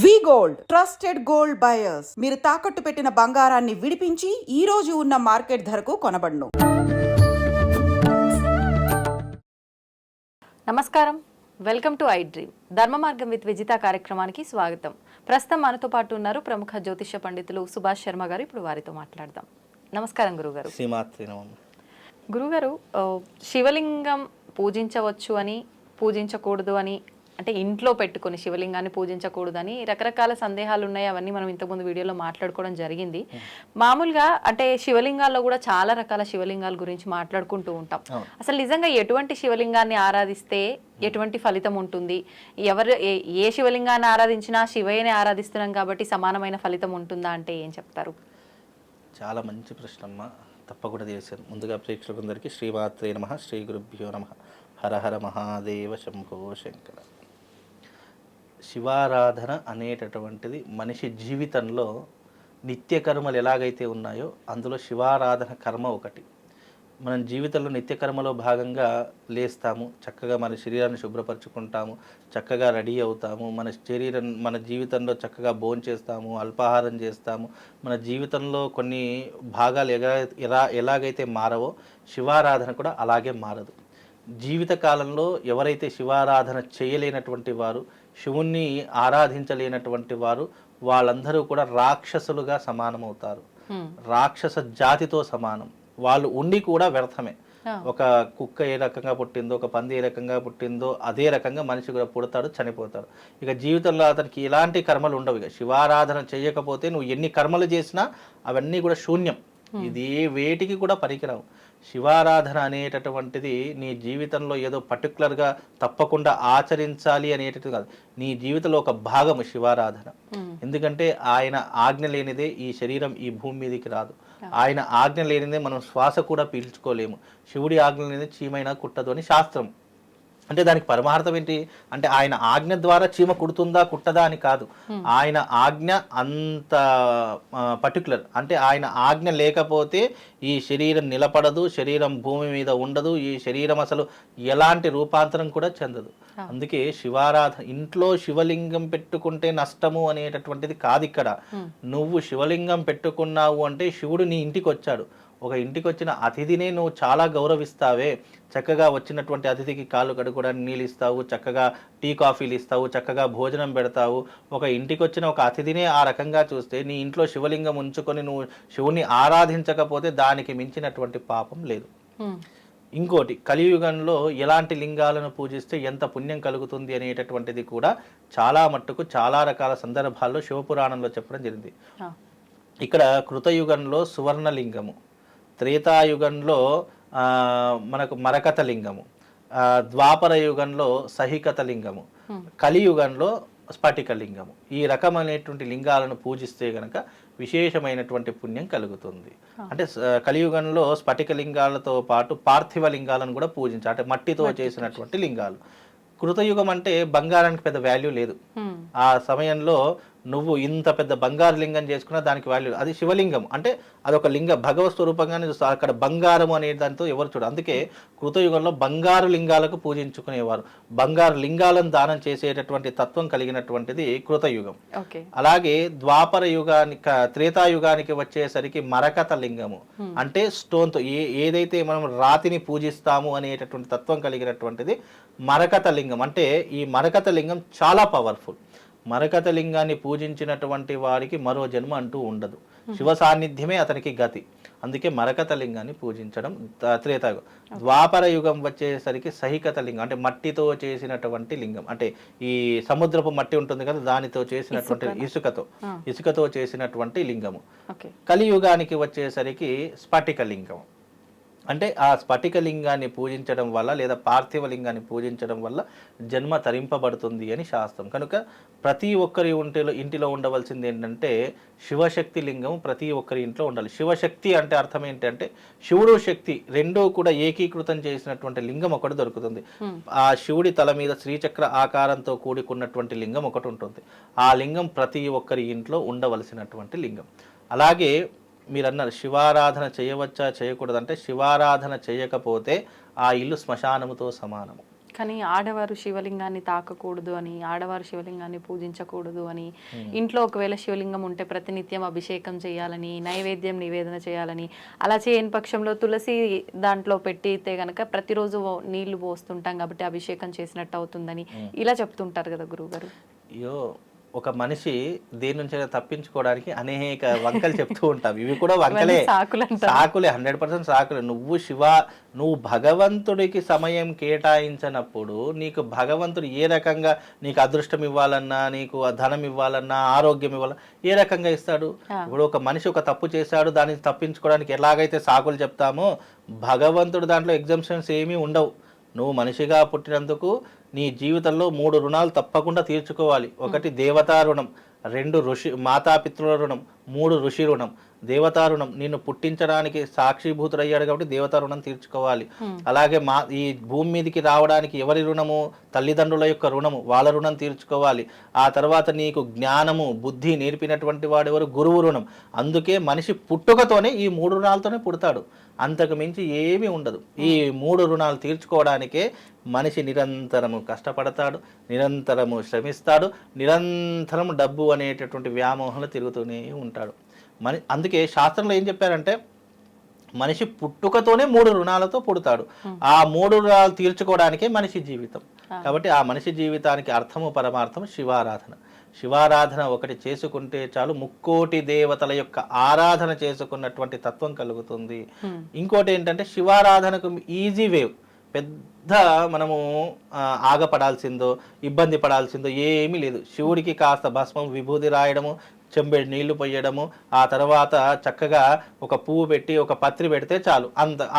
వి gold trusted gold buyers మీరు తాకట్టు పెట్టిన బంగారాన్ని విడిపించి ఈ రోజు ఉన్న మార్కెట్ ధరకు కొనబడును. నమస్కారం, వెల్కమ్ టు ఐ డ్రీమ్. ధర్మ మార్గం విత్ విజిత కార్యక్రమానికి స్వాగతం. ప్రస్తుతం మనతో పాటు ఉన్నారు ప్రముఖ జ్యోతిష్య పండితులు సుభాష్ శర్మ గారు. ఇప్పుడు వారితో మాట్లాడదాం. నమస్కారం గురుగారు. గురుగారు, శివలింగం పూజించవచ్చు అని, పూజించకూడదు అని, అంటే ఇంట్లో పెట్టుకొని శివలింగాన్ని పూజించకూడదని రకరకాల సందేహాలు ఉన్నాయి. అవన్నీ మనం ఇంతకుముందు వీడియోలో మాట్లాడుకోవడం జరిగింది. మామూలుగా అంటే శివలింగాల్లో కూడా చాలా రకాల శివలింగాల గురించి మాట్లాడుకుంటూ ఉంటాం. అసలు నిజంగా ఎటువంటి శివలింగాన్ని ఆరాధిస్తే ఎటువంటి ఫలితం ఉంటుంది? ఎవరు ఏ శివలింగాన్ని ఆరాధించినా శివయ్యనే ఆరాధిస్తున్నాం కాబట్టి సమానమైన ఫలితం ఉంటుందా అంటే ఏం చెప్తారు? చాలా మంచి ప్రశ్నమ్మ, తప్పకుండా చేశాను. ముందుగా ప్రేక్షకులందరికీ శ్రీమాత్రే నమః, శ్రీ గురుభ్యో నమః, హర హర మహాదేవ శంభో శంకర. శివారాధన అనేటటువంటిది మనిషి జీవితంలో నిత్య కర్మలు ఎలాగైతే ఉన్నాయో అందులో శివారాధన కర్మ ఒకటి. మనం జీవితంలో నిత్య కర్మలో భాగంగా లేస్తాము, చక్కగా మన శరీరాన్ని శుభ్రపరచుకుంటాము, చక్కగా రెడీ అవుతాము, మన జీవితంలో చక్కగా భోంచేస్తాము, అల్పాహారం చేస్తాము. మన జీవితంలో కొన్ని భాగాలు ఎలాగైతే మారవో శివారాధన కూడా అలాగే మారదు. జీవితకాలంలో ఎవరైతే శివారాధన చేయలేనటువంటి వారు, శివుణ్ణి ఆరాధించలేనటువంటి వారు, వాళ్ళందరూ కూడా రాక్షసులుగా సమానమవుతారు. రాక్షస జాతితో సమానం. వాళ్ళు ఉండి కూడా వ్యర్థమే. ఒక కుక్క ఏ రకంగా పుట్టిందో, ఒక పంది ఏ రకంగా పుట్టిందో అదే రకంగా మనిషి కూడా పుడతాడు, చనిపోతాడు. ఇక జీవితంలో అతనికి ఇలాంటి కర్మలు ఉండవు. ఇక శివారాధన చేయకపోతే నువ్వు ఎన్ని కర్మలు చేసినా అవన్నీ కూడా శూన్యం. ఇది వేటికి కూడా పనికిరావు. శివారాధన అనేటటువంటిది నీ జీవితంలో ఏదో పర్టికులర్గా తప్పకుండా ఆచరించాలి అనేటటువంటిది కాదు. నీ జీవితంలో ఒక భాగము శివారాధన. ఎందుకంటే ఆయన ఆజ్ఞ లేనిదే ఈ శరీరం ఈ భూమి మీదకి రాదు. ఆయన ఆజ్ఞ లేనిదే మనం శ్వాస కూడా పీల్చుకోలేము. శివుడి ఆజ్ఞ లేనిదే చీమైనా కుట్టదు అని శాస్త్రం. అంటే దానికి పరమార్థం ఏంటి అంటే ఆయన ఆజ్ఞ ద్వారా చీమ కుడుతుందా కుట్టదా అని కాదు. ఆయన ఆజ్ఞ అంత పర్టికులర్. అంటే ఆయన ఆజ్ఞ లేకపోతే ఈ శరీరం నిలబడదు, శరీరం భూమి మీద ఉండదు, ఈ శరీరం అసలు ఎలాంటి రూపాంతరం కూడా చెందదు. అందుకే శివారాధన, ఇంట్లో శివలింగం పెట్టుకుంటే నష్టము అనేటటువంటిది కాదు. ఇక్కడ నువ్వు శివలింగం పెట్టుకున్నావు అంటే శివుడు నీ ఇంటికి వచ్చాడు. ఒక ఇంటికి వచ్చిన అతిథినే నువ్వు చాలా గౌరవిస్తావే. చక్కగా వచ్చినటువంటి అతిథికి కాళ్ళు కడుక్కోవడానికి నీళ్ళు ఇస్తావు, చక్కగా టీ కాఫీలు ఇస్తావు, చక్కగా భోజనం పెడతావు. ఒక ఇంటికి వచ్చిన ఒక అతిథినే ఆ రకంగా చూస్తే నీ ఇంట్లో శివలింగం ఉంచుకొని నువ్వు శివుని ఆరాధించకపోతే దానికి మించినటువంటి పాపం లేదు. ఇంకోటి, కలియుగంలో ఎలాంటి లింగాలను పూజిస్తే ఎంత పుణ్యం కలుగుతుంది అనేటటువంటిది కూడా చాలా మట్టుకు చాలా రకాల సందర్భాల్లో శివపురాణంలో చెప్పడం జరిగింది. ఇక్కడ కృతయుగంలో సువర్ణలింగము, త్రేతాయుగంలో మనకు మరకత లింగము, ద్వాపర యుగంలో సహికత లింగము, కలియుగంలో స్ఫటిక లింగము. ఈ రకమైనటువంటి లింగాలను పూజిస్తే గనక విశేషమైనటువంటి పుణ్యం కలుగుతుంది. అంటే కలియుగంలో స్ఫటిక లింగాలతో పాటు పార్థివ లింగాలను కూడా పూజించాలి. అంటే మట్టితో చేసినటువంటి లింగాలు. కృతయుగం అంటే బంగారానికి పెద్ద వాల్యూ లేదు. ఆ సమయంలో నువ్వు ఇంత పెద్ద బంగారు లింగం చేసుకున్నా దానికి వాల్యూ. అది శివలింగం అంటే అదొక లింగ భగవత్ స్వరూపంగానే చూస్తారు. అక్కడ బంగారం అనే దాంతో ఎవరు చూడరు. అందుకే కృతయుగంలో బంగారు లింగాలకు పూజించుకునేవారు. బంగారు లింగాలను దానం చేసేటటువంటి తత్వం కలిగినటువంటిది కృతయుగం. అలాగే ద్వాపర యుగానికి, త్రేతాయుగానికి వచ్చేసరికి మరకత లింగము అంటే స్టోన్తో ఏదైతే మనం రాతిని పూజిస్తాము అనేటటువంటి తత్వం కలిగినటువంటిది మరకత లింగం. అంటే ఈ మరకత లింగం చాలా పవర్ఫుల్. మరకత లింగాన్ని పూజించినటువంటి వారికి మరో జన్మ అంటూ ఉండదు. శివ సాన్నిధ్యమే అతనికి గతి. అందుకే మరకత లింగాన్ని పూజించడం త్రేతాయుగం. ద్వాపర యుగం వచ్చేసరికి సహికత లింగం అంటే మట్టితో చేసినటువంటి లింగం. అంటే ఈ సముద్రపు మట్టి ఉంటుంది కదా, దానితో చేసినటువంటి ఇసుకతో చేసినటువంటి లింగము. కలియుగానికి వచ్చేసరికి స్ఫటిక లింగం. అంటే ఆ స్ఫటిక లింగాన్ని పూజించడం వల్ల లేదా పార్థివ లింగాన్ని పూజించడం వల్ల జన్మ తరింపబడుతుంది అని శాస్త్రం. కనుక ప్రతి ఒక్కరి ఇంటిలో ఉండవలసింది ఏంటంటే శివశక్తి లింగం ప్రతి ఒక్కరి ఇంట్లో ఉండాలి. శివశక్తి అంటే అర్థం ఏంటంటే శివుడు శక్తి రెండూ కూడా ఏకీకృతం చేసినటువంటి లింగం ఒకటి దొరుకుతుంది. ఆ శివుడి తల మీద శ్రీచక్ర ఆకారంతో కూడుకున్నటువంటి లింగం ఒకటి ఉంటుంది. ఆ లింగం ప్రతి ఒక్కరి ఇంట్లో ఉండవలసినటువంటి లింగం. అలాగే మీరు అన్నారు శివారాధన చేయవచ్చా చేయకూడదంటే శివారాధన చేయకపోతే ఆ ఇల్లు శ్మశానముతో సమానము. కానీ ఆడవారు శివలింగాన్ని తాకకూడదు అని, ఆడవారు శివలింగాన్ని పూజించకూడదు అని, ఇంట్లో ఒకవేళ శివలింగం ఉంటే ప్రతినిత్యం అభిషేకం చేయాలని, నైవేద్యం నివేదన చేయాలని, అలా చేయని పక్షంలో తులసి దాంట్లో పెట్టితే గనక ప్రతిరోజు నీళ్లు పోస్తుంటాం కాబట్టి అభిషేకం చేసినట్టు అవుతుందని ఇలా చెప్తుంటారు కదా గురువుగారు. అయ్యో, ఒక మనిషి దేని నుంచి తప్పించుకోవడానికి అనేక వంకలు చెప్తూ ఉంటాం. ఇవి కూడా వంకలే, సాకులే, 100% సాకులే. నువ్వు భగవంతుడికి సమయం కేటాయించినప్పుడు నీకు భగవంతుడు ఏ రకంగా నీకు అదృష్టం ఇవ్వాలన్నా, నీకు ధనం ఇవ్వాలన్నా, ఆరోగ్యం ఇవ్వాలన్నా ఏ రకంగా ఇస్తాడు? ఇప్పుడు ఒక మనిషి ఒక తప్పు చేశాడు, దాన్ని తప్పించుకోవడానికి ఎలాగైతే సాకులు చెప్తామో భగవంతుడు దాంట్లో ఎగ్జామ్షన్స్ ఏమీ ఉండవు. నువ్వు మనిషిగా పుట్టినందుకు నీ జీవితంలో 3 రుణాలు తప్పకుండా తీర్చుకోవాలి. 1 దేవతా రుణం, 2 మాతాపితృల రుణం, 3 ఋషి రుణం. దేవతా రుణం నిన్ను పుట్టించడానికి సాక్షిభూతుడయ్యాడు కాబట్టి దేవతా రుణం తీర్చుకోవాలి. అలాగే ఈ భూమి మీదకి రావడానికి ఎవరి రుణము? తల్లిదండ్రుల యొక్క రుణము, వాళ్ళ రుణం తీర్చుకోవాలి. ఆ తర్వాత నీకు జ్ఞానము బుద్ధి నేర్పినటువంటి వాడు ఎవరు? గురువు రుణం. అందుకే మనిషి పుట్టుకతోనే ఈ 3 రుణాలతోనే పుడతాడు, అంతకు మించి ఏమీ ఉండదు. ఈ 3 రుణాలు తీర్చుకోవడానికే మనిషి నిరంతరము కష్టపడతాడు, నిరంతరము శ్రమిస్తాడు, నిరంతరం డబ్బు అనేటటువంటి వ్యామోహంలో తిరుగుతూనే ఉంటాడు. అందుకే శాస్త్రంలో ఏం చెప్పారంటే మనిషి పుట్టుకతోనే 3 రుణాలతో పుడతాడు. ఆ 3 రుణాలు తీర్చుకోవడానికే మనిషి జీవితం. కాబట్టి ఆ మనిషి జీవితానికి అర్థము పరమార్థం శివారాధన. శివారాధన ఒకటి చేసుకుంటే చాలు, 3 కోటి దేవతల యొక్క ఆరాధన చేసుకున్నటువంటి తత్వం కలుగుతుంది. ఇంకోటి ఏంటంటే శివారాధనకు ఈజీ వేవ్, పెద్ద మనము ఆగపడాల్సిందో ఇబ్బంది పడాల్సిందో ఏమీ లేదు. శివుడికి కాస్త భస్మం విభూది రాయడము, చెంబెడు నీళ్లు పోయడము, ఆ తర్వాత చక్కగా ఒక పువ్వు పెట్టి ఒక పత్రి పెడితే చాలు,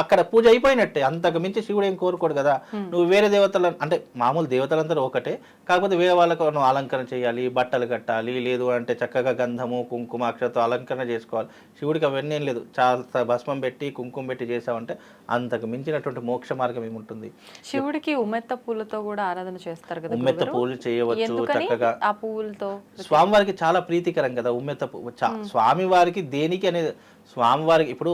అక్కడ పూజ అయిపోయినట్టే. అంతకు మించి శివుడు ఏం కోరుకోడు కదా. నువ్వు వేరే దేవతలు అంటే మామూలు దేవతలందరూ ఒకటే, కాకపోతే వేరే వాళ్ళకు నువ్వు అలంకరణ చేయాలి, బట్టలు కట్టాలి, లేదు అంటే చక్కగా గంధము కుంకుమ అక్షరతో అలంకరణ చేసుకోవాలి. శివుడికి అవన్నీ ఏం లేదు, చాలా భస్మం పెట్టి కుంకుమ పెట్టి చేసావంటే అంతకు మించినటువంటి మోక్ష మార్గం ఏముంటుంది. శివుడికి ఉమ్మెత్త పూలతో కూడా ఆరాధన చేస్తారు కదా. ఉమ్మెత్త పూలు చేయవచ్చు చక్కగా. ఆ పూలతో స్వామివారికి చాలా ప్రీతికరం కదా ఉమ్మెత్త పువ్వు. స్వామివారికి దేనికి అనేది, స్వామివారికి ఇప్పుడు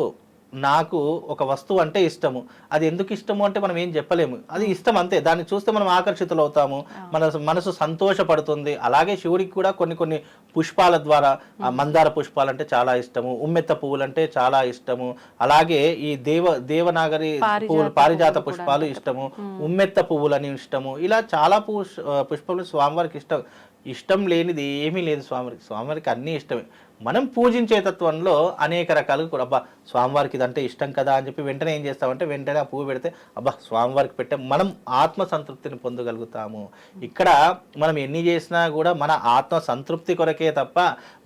నాకు ఒక వస్తువు అంటే ఇష్టము, అది ఎందుకు ఇష్టము అంటే మనం ఏం చెప్పలేము, అది ఇష్టం అంతే. దాన్ని చూస్తే మనం ఆకర్షితులు అవుతాము, మన మనసు సంతోషపడుతుంది. అలాగే శివుడికి కూడా కొన్ని పుష్పాల ద్వారా, మందార పుష్పాలు అంటే చాలా ఇష్టము, ఉమ్మెత్త పువ్వులు అంటే చాలా ఇష్టము, అలాగే ఈ దేవనాగరి పువ్వులు పారిజాత పుష్పాలు ఇష్టము, ఉమ్మెత్త పువ్వులని ఇష్టము. ఇలా చాలా పుష్పాలు స్వామివారికి ఇష్టం. ఇష్టం లేనిది ఏమీ లేదు స్వామివారికి అన్నీ ఇష్టమే. మనం పూజించే తత్వంలో అనేక రకాలుగా కూడా అబ్బా స్వామివారికి ఇదంటే ఇష్టం కదా అని చెప్పి వెంటనే ఏం చేస్తామంటే వెంటనే ఆ పువ్వు పెడితే అబ్బా స్వామివారికి పెట్టే మనం ఆత్మ సంతృప్తిని పొందగలుగుతాము. ఇక్కడ మనం ఎన్ని చేసినా కూడా మన ఆత్మ సంతృప్తి కొరకే తప్ప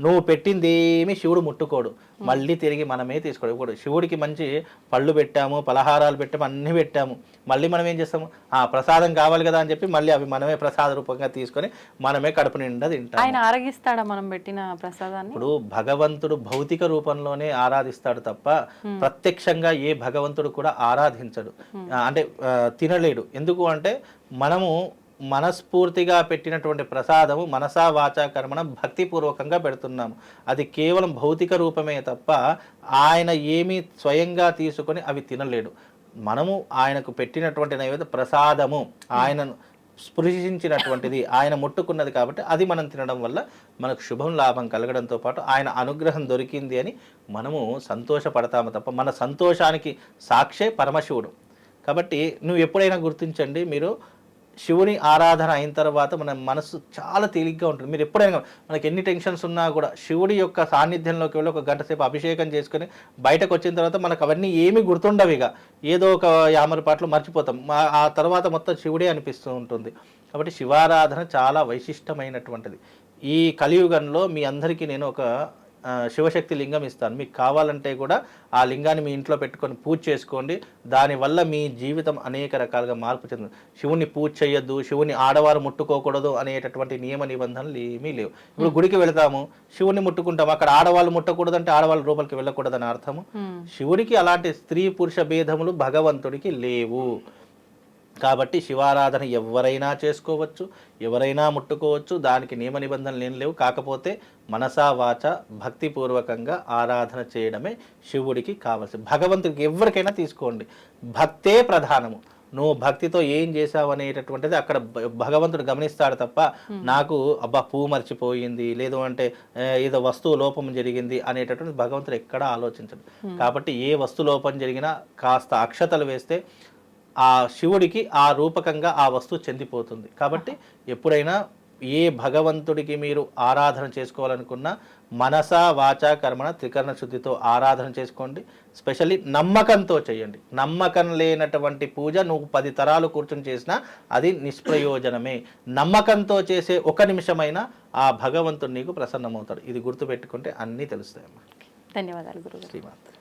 నువ్వు పెట్టింది ఏమి శివుడు ముట్టుకోడు, మళ్ళీ తిరిగి మనమే తీసుకోడు. ఇప్పుడు శివుడికి మంచి పళ్ళు పెట్టాము, పలహారాలు పెట్టాము, అన్నీ పెట్టాము, మళ్ళీ మనం ఏం చేస్తాము, ప్రసాదం కావాలి కదా అని చెప్పి మళ్ళీ అవి మనమే ప్రసాద రూపంగా తీసుకొని మనమే కడుపు నిండా తింటాము. ఆయన ఆరగిస్తాడా మనం పెట్టిన ప్రసాదాన్ని? ఇప్పుడు భగవంతుడు భౌతిక రూపంలోనే ఆరాధిస్తాడు తప్ప ప్రత్యక్షంగా ఏ భగవంతుడు కూడా ఆరాధించడు, అంటే తినలేడు. ఎందుకు అంటే మనము మనస్ఫూర్తిగా పెట్టినటువంటి ప్రసాదము మనసా వాచా కర్మణ భక్తిపూర్వకంగా పెడుతున్నాము. అది కేవలం భౌతిక రూపమే తప్ప ఆయన ఏమీ స్వయంగా తీసుకొని అవి తినలేడు. మనము ఆయనకు పెట్టినటువంటి నైవేద్య ప్రసాదము ఆయనను స్పృశించినటువంటిది, ఆయన ముట్టుకున్నది కాబట్టి అది మనం తినడం వల్ల మనకు శుభం లాభం కలగడంతో పాటు ఆయన అనుగ్రహం దొరికింది అని మనము సంతోషపడతాము తప్ప మన సంతోషానికి సాక్షే పరమశివుడు. కాబట్టి నువ్వు ఎప్పుడైనా గుర్తించండి, మీరు శివుని ఆరాధన అయిన తర్వాత మన మనసు చాలా తేలిగ్గా ఉంటుంది. మీరు ఎప్పుడైనా మనకి ఎన్ని టెన్షన్స్ ఉన్నా కూడా శివుడి యొక్క సాన్నిధ్యంలోకి వెళ్ళి 1 గంట సేపు అభిషేకం చేసుకొని బయటకు వచ్చిన తర్వాత మనకు అవన్నీ ఏమీ గుర్తుండవు. ఇక ఏదో ఒక 50 పాటలు మర్చిపోతాం, ఆ తర్వాత మొత్తం శివుడే అనిపిస్తూ ఉంటుంది. కాబట్టి శివారాధన చాలా వైశిష్టమైనటువంటిది. ఈ కలియుగంలో మీ అందరికీ నేను ఒక శివశక్తి లింగం ఇస్తాను, మీకు కావాలంటే కూడా ఆ లింగాన్ని మీ ఇంట్లో పెట్టుకొని పూజ చేసుకోండి. దానివల్ల మీ జీవితం అనేక రకాలుగా మార్పు చెందుతుంది. శివుని పూజ చేయొద్దు, శివుని ఆడవారు ముట్టుకోకూడదు అనేటటువంటి నియమ నిబంధనలు ఏమీ లేవు. ఇప్పుడు గుడికి వెళతాము, శివుని ముట్టుకుంటాము, అక్కడ ఆడవాళ్ళు ముట్టకూడదు అంటే ఆడవాళ్ళ రూపంకి వెళ్ళకూడదని అర్థము. శివుడికి అలాంటి స్త్రీ పురుష భేదములు భగవంతుడికి లేవు. కాబట్టి శివారాధన ఎవరైనా చేసుకోవచ్చు, ఎవరైనా ముట్టుకోవచ్చు, దానికి నియమ నిబంధనలు ఏం లేవు. కాకపోతే మనసా వాచ భక్తిపూర్వకంగా ఆరాధన చేయడమే శివుడికి కావాల్సింది. భగవంతుడికి ఎవరికైనా తీసుకోండి, భక్తే ప్రధానము. నువ్వు భక్తితో ఏం చేసావు అనేటటువంటిది అక్కడ భగవంతుడు గమనిస్తాడు తప్ప నాకు అబ్బా పువ్వు మర్చిపోయింది లేదు అంటే ఏదో వస్తువు లోపం జరిగింది అనేటటువంటి భగవంతుడు ఎక్కడా ఆలోచించడు. కాబట్టి ఏ వస్తు లోపం జరిగినా కాస్త అక్షతలు వేస్తే ఆ శివుడికి ఆ రూపకంగా ఆ వస్తువు చెందిపోతుంది. కాబట్టి ఎప్పుడైనా ఏ భగవంతుడికి మీరు ఆరాధన చేసుకోవాలనుకున్నా మనసా వాచా కర్మణ త్రికరణ శుద్ధితో ఆరాధన చేసుకోండి. స్పెషల్లీ నమ్మకంతో చేయండి. నమ్మకం లేనటువంటి పూజ నువ్వు 10 తరాలు కూర్చొని చేసినా అది నిష్ప్రయోజనమే. నమ్మకంతో చేసే 1 నిమిషమైనా ఆ భగవంతుడు నీకు ప్రసన్నమవుతాడు. ఇది గుర్తుపెట్టుకుంటే అన్నీ తెలుస్తాయమ్మా. ధన్యవాదాలు గురుగారు. శ్రీమాత్రే.